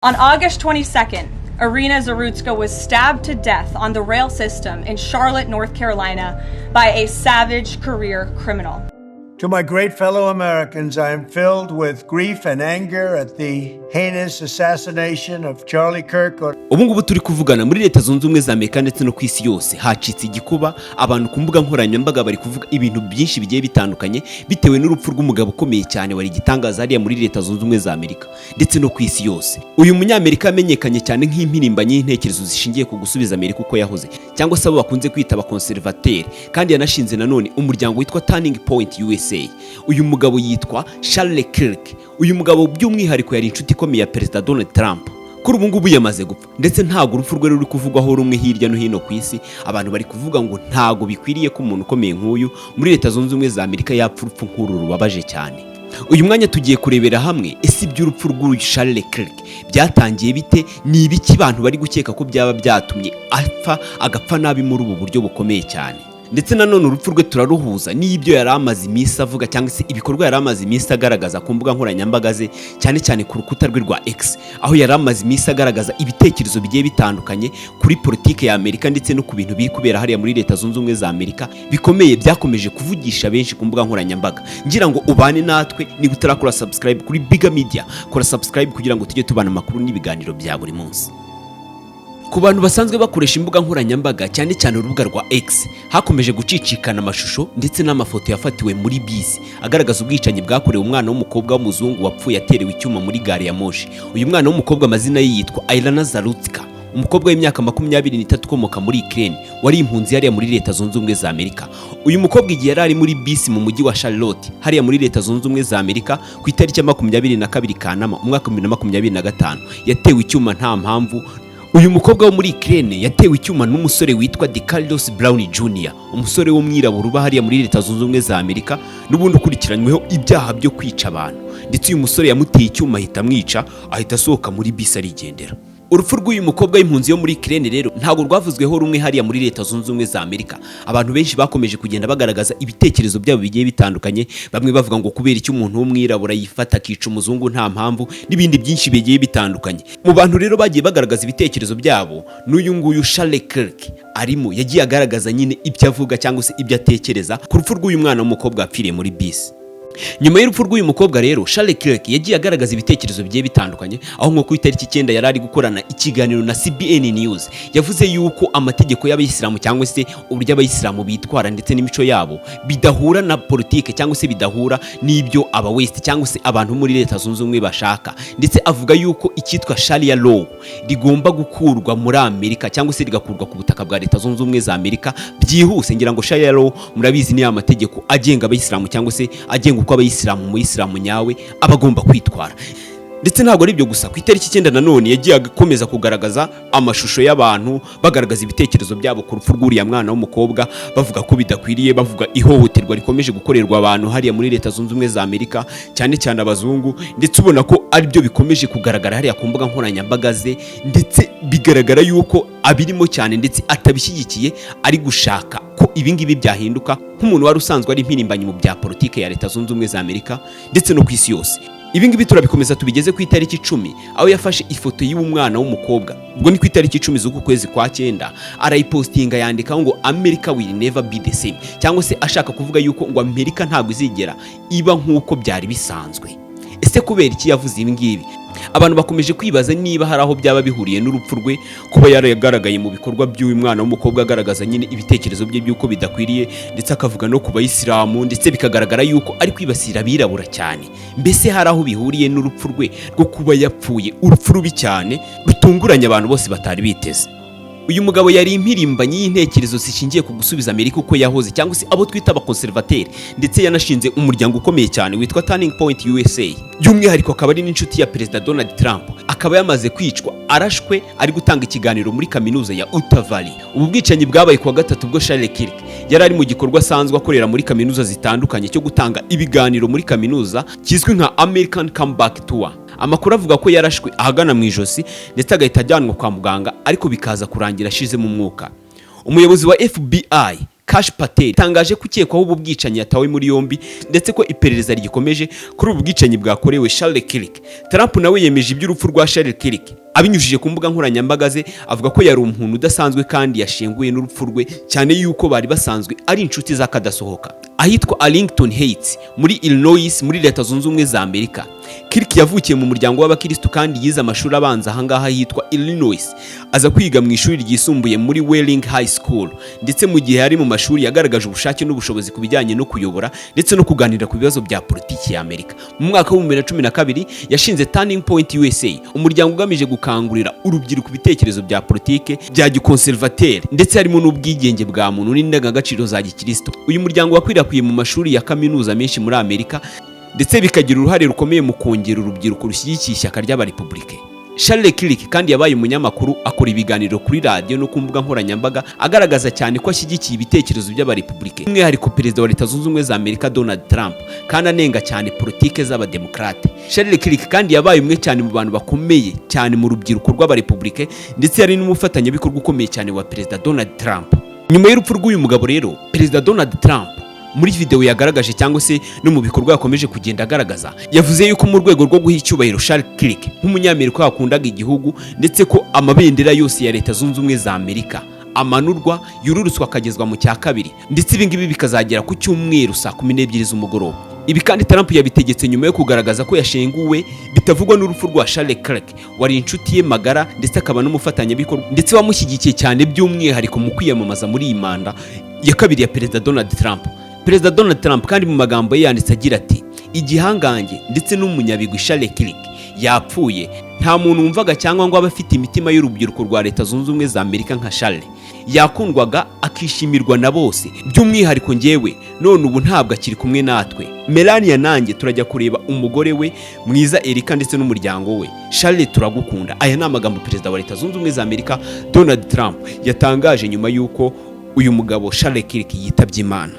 On August 22nd, Irina Zarutska was stabbed to death on the rail system in Charlotte, North Carolina by a savage career criminal. To my great fellow Americans, I am filled with grief and anger at the heinous assassination of Charlie Kirk. Ubu ngubu turi kuvugana muri Leta Zunze Ubumwe za Amerika ndetse no ku isi yose hacitse igikuba, abantu ku mbuga nkoranyambaga bari kuvuga ibintu byinshi bigiye bitandukanye bitewe n'urupfu rw'umugabo ukomeye cyane wari gitangaza hariya muri Leta Zunze Ubumwe za Amerika ndetse no ku isi yose. Uyu munyamerika yamenyekanye cyane nk'impirimbanyi y'intekerezo zishingiye ku gusubiza Amerika uko yahoze, cyangwa se abo bakunze kwita abakonservateri, kandi yanashinze nanone umuryango witwa Turning Point USA. Uyu mugabo yitwa Charles Kirk. Uyu mugabo by'umwihariko yari inshuti ikomeye ya Perezida Donald Trump. Kuri ubu ngubu yamaze gupfa, ndetse ntago urupfu rwe ruri kuvugwaho rumwe hirya no hino ku isi. Abantu bari kuvuga ngo ntago bikwiriye ko umuntu ukomeye nk'uyu muri Leta Zunze Ubumwe za Amerika yapfa urupfu nk'uru rubabaje cyane. Uyu mwanya tugiye kurebera hamwe ese iby'urupfu rw'uyu Charles Kirk byatangiye bite, ni ibiki abantu bari gukeka ko byaba byatumye agapfa nabi muri ubu buryo bukomeye cyane. Ndetse nanone urupfu rwe turaruhuza n'ibyo yari amaze iminsi avuga, cyangwa se ibikorwa yari amaze iminsi agaragaza ku mbuga nkoranyambaga ze, cyane cyane ku rukuta rwe rwa X, aho yari amaze iminsi agaragaza ibitekerezo bigiye bitandukanye kuri politike ya Amerika ndetse no ku bintu biri kubera hariya muri Leta Zunze Ubumwe za Amerika bikomeye byakomeje kuvugisha benshi ku mbuga nkoranyambaga. Ngira ngo ubane natwe, niba utarakora subscribe kuri Bigger Media, kora subscribe kugira ngo tujye tubana amakuru n'ibiganiro bya buri munsi. Ku bantu basanzwe bakoresha imbuga nkoranyambaga cyane cyane urubuga rwa X, hakomeje gucicikana amashusho ndetse n'amafoto yafatiwe muri bisi agaragaza ubwicanyi bwakorewe umwana w'umukobwa w'umuzungu wapfuye yaterewe icyuma muri gare ya moshi. Uyu mwana w'umukobwa amazina ye yitwa Irina Zarutska, umukobwa w'imyaka 23 ukomoka muri Ukraine, wari impunzi hariya muri Leta Zunze Ubumwe za Amerika. Uyu mukobwa igihe yari ari muri bisi mu mujyi wa Charlotte hariya muri Leta Zunze Ubumwe za Amerika ku itariki ya 22 Kanama umwaka 2025 yatewe icyuma nta mpamvu. Uyu mukobwa wo muri Ukraine yatewe icyuma n'umusore witwa Carlos Brown Jr., umusore w'umwirabura uba hariya muri Leta Zunze Ubumwe za Amerika n'ubundi ukurikiranyweho ibyaha byo kwica abantu. Ndetse uyu musore yamuteye icyuma ahita amwica, ahita asohoka muri bisi arigendera. Urupfu rw'uyu mukobwa w'impunzi yo muri Ukraine rero ntago rwavuzweho rumwe hariya muri Leta Zunze Ubumwe za Amerika. Abantu benshi bakomeje kugenda bagaragaza ibitekerezo byabo bigiye bitandukanye, bamwe bavuga ngo kubera icyo umuntu w'umwirabura yifata akica umuzungu nta mpamvu, n'ibindi byinshi bigiye bitandukanye. Mu bantu rero bagiye bagaragaza ibitekerezo byabo, n'uyu nguyu Charles Kirk arimo yagiye agaragaza nyine ibyo avuga cyangwa se ibyo atekereza ku rupfu rw'uyu mwana w'umukobwa wapfiriye muri bisi. Nyuma y'urupfu rw'uyu mukobwa rero Charles Kirk yagiye agaragaza ibitekerezo bigiye bitandukanye, aho nko ku itariki 9 yari ari gukorana ikiganiro na CBN News. Yavuze yuko amategeko y'abayisilamu cyangwa se uburyo abayisilamu bitwara ndetse n'imico yabo bidahura na politike cyangwa se bidahura n'ibyo aba West cyangwa se abantu muri Leta Zunze Ubumwe bashaka. Ndetse avuga yuko icyitwa Sharia law rigomba gukurwa muri Amerika cyangwa se rigakurwa ku butaka bwa Leta Zunze Ubumwe za Amerika byihuse. Ngira ngo Sharia law murabizi ni amategeko agenga abayisilamu cyangwa se agenga uko abayisilamu mu Isilamu nyawe abagomba kwitwara. Ndetse ntabwo ari byo gusa, ku itariki 9 nanone yagiye akomeza kugaragaza amashusho y'abantu bagaragaza ibitekerezo byabo ku rupfu rw'uriya mwana w'umukobwa, bavuga ko bidakwiriye, bavuga ihohoterwa rikomeje gukorerwa abantu hariya muri Leta Zunze Ubumwe za Amerika, cyane cyane abazungu. Ndetse ubona ko ari byo bikomeje kugaragara hariya ku mbuga nkoranyambaga ze, ndetse bigaragara yuko abirimo cyane ndetse atabishyigikiye, ari gushaka ko ibingibi byahinduka nk'umuntu wari usanzwe ari impirimbanyi mu bya politike ya Leta Zunze Ubumwe za Amerika ndetse no ku isi yose. Ibingibi turabikomeza tubigeze ku itariki 10, aho yafashe ifoto y'umwana w'umukobwa. Ubwo ni ku itariki 10 z'uku kwezi kwa 9, arayipostinga yandika ngo America will never be the same, cyangwa se ashaka kuvuga yuko ngo Amerika ntabwo izigera iba nk'uko byari bisanzwe. Ese kubera iki yavuze ibi ngibi? Abantu bakomeje kwibaza niba hari aho byaba bihuriye n'urupfu rwe, kuba yaragaragaye mu bikorwa by'uyu mwana w'umukobwa agaragaza nyine ibitekerezo bye by'uko bidakwiriye, ndetse akavuga no ku bayisilamu, ndetse bikagaragara yuko ari kwibasira abirabura cyane. Mbese hari aho bihuriye n'urupfu rwe rwo kuba yapfuye urupfu rubi cyane rutunguranye abantu bose batari biteze. Uyu mugabo yari impirimbanyi y'intekerezo zishingiye ku gusubiza Amerika uko yahoze, cyangwa se abo twita abakonservateri, ndetse yanashinze umuryango ukomeye cyane witwa Turning Point USA. By'umwihariko akaba ari n'inshuti ya Perezida Donald Trump. Akaba yamaze kwicwa arashwe ari gutanga ikiganiro muri kaminuza ya Utah Valley. Ubu bwicanyi bwabaye kuwa gatatu bwo Charles Kirk yari ari mu gikorwa asanzwe akorera muri kaminuza zitandukanye cyo gutanga ibiganiro muri kaminuza kizwi nka American Comeback Tour. Amakuru avuga ko yarashwe ahagana mu ijosi ndetse agahita ajyanwa kwa muganga, ariko bikaza kurangira ashize mu mwuka. Umuyobozi wa FBI Kash Patel tangaje ko ukekwaho ubu bwicanyi yatawe muri yombi ndetse ko iperereza rigikomeje kuri ubu bwicanyi bwakorewe Charles Kirk. Trump nawe yemeje iby'urupfu rwa Charles Kirk abinyujije ku mbuga nkoranyambaga ze, avuga ko yari umuntu udasanzwe kandi yashenguye n'urupfu rwe, cyane yuko bari basanzwe ari inshuti z'akadasohoka. Ahitwa Arlington Heights muri Illinois muri Leta Zunze Ubumwe za Amerika. Kirk yavukiye mu muryango w'abakristo kandi yize amashuri abanza ahangaha yitwa Illinois, aza kwiga mu ishuri ryisumbuye muri Wheeling High School, ndetse mu gihe yari mu mashuri yagaragaje ubushake n'ubushobozi ku bijyanye no kuyobora ndetse no kuganira ku bibazo bya politiki ya Amerika. Mu mwaka wa 2012 yashinze Turning Point USA, umuryango ugamije gukangurira urubyiruko ibitekerezo bya politike bya gikonservateur ndetse harimo n'ubwigenge bwa muntu n'indangagaciro za gikristo. Uyu muryango wakwirakwiye mu mashuri ya kaminuza menshi muri Amerika ndetse bikagira uruhare rukomeye mu kongera urubyiruko rushyigikiye ishyaka ry'abarepublike. Charles Kirk kandi yabaye umunyamakuru, akora ibiganiro kuri radio no ku mbuga nkoranyambaga agaragaza cyane ko ashyigikiye ibitekerezo by'abarepublike, umwihariko perezida wa Leta Zunze Ubumwe za Amerika Donald Trump, kandi anenga cyane politike z'abademokrate. Charles Kirk kandi yabaye umwe cyane mu bantu bakomeye cyane mu rubyiruko rw'abarepublike ndetse yari n'umufatanyabikorwa ukomeye cyane wa perezida Donald Trump. Nyuma y'urupfu rw'uyu mugabo rero, perezida Donald Trump muri video yagaragaje cyangwa se no mu bikorwa yakomeje kugenda agaragaza, yavuze yuko mu rwego rwo guha icyubahiro Charles Kirk nk'umunyamerika wakundaga igihugu ndetse ko amabendera yose ya Leta Zunze Ubumwe za Amerika amanurwa, yururutswa akagezwa mu cya kabiri, ndetse ibingibi bikazagera ku cyumweru saa 12 z'umugoroba. Ibi kandi Trump yabitegetse nyuma yo kugaragaza ko yashenguwe bitavugwa n'urupfu rwa Charles Kirk, wari inshuti ye magara ndetse akaba n'umufatanyabikorwa ndetse wamushyigikiye cyane by'umwihariko mu kwiyamamaza muri iyi manda ya kabiri ya perezida Donald Trump. Perezida Donald Trump kandi mu magambo ye yanditse agira ati, igihangange ndetse n'umunyabigwi Charles Kirk yapfuye, nta muntu wumvaga cyangwa ngo abe afite imitima y'urubyiruko rwa Leta Zunze Ubumwe za Amerika nka Charles. Yakundwaga akishimirwa na bose, by'umwihariko njyewe none ubu ntabwo akiri kumwe natwe. Melania nanjye turajya kureba umugore we mwiza Erika ndetse n'umuryango we. Charles turagukunda. Aya ni amagambo perezida wa Leta Zunze Ubumwe za Amerika Donald Trump yatangaje nyuma y'uko uyu mugabo Charles Kirk yitabye Imana.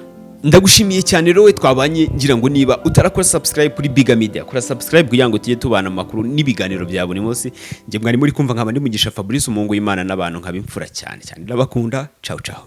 Ndagushimiye cyane rero twabanye, ngira ngo niba utarakora subscribe kuri Biga Media, kora subscribe kugira ngo tujye tubana amakuru n'ibiganiro bya buri munsi. Nge mwari muri kumva nkaba ndi Mugisha Fabrice, umungu w'Imana n'abantu nkabimfura cyane cyane. Ndabakunda. Ciao ciao.